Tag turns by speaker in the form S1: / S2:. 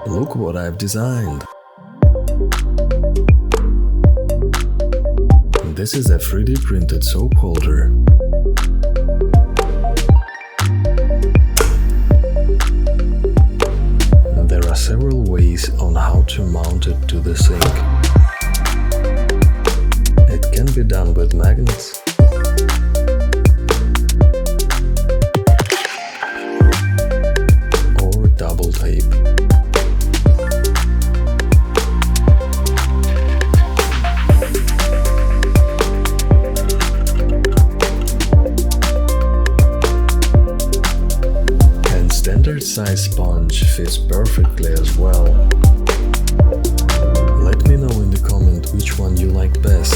S1: Look what I've designed! This is a 3D printed soap holder. There are several ways on how to mount it to the sink. It can be done with magnets, or double tape. And standard size sponge fits perfectly as well. Let me know in the comment which one you like best.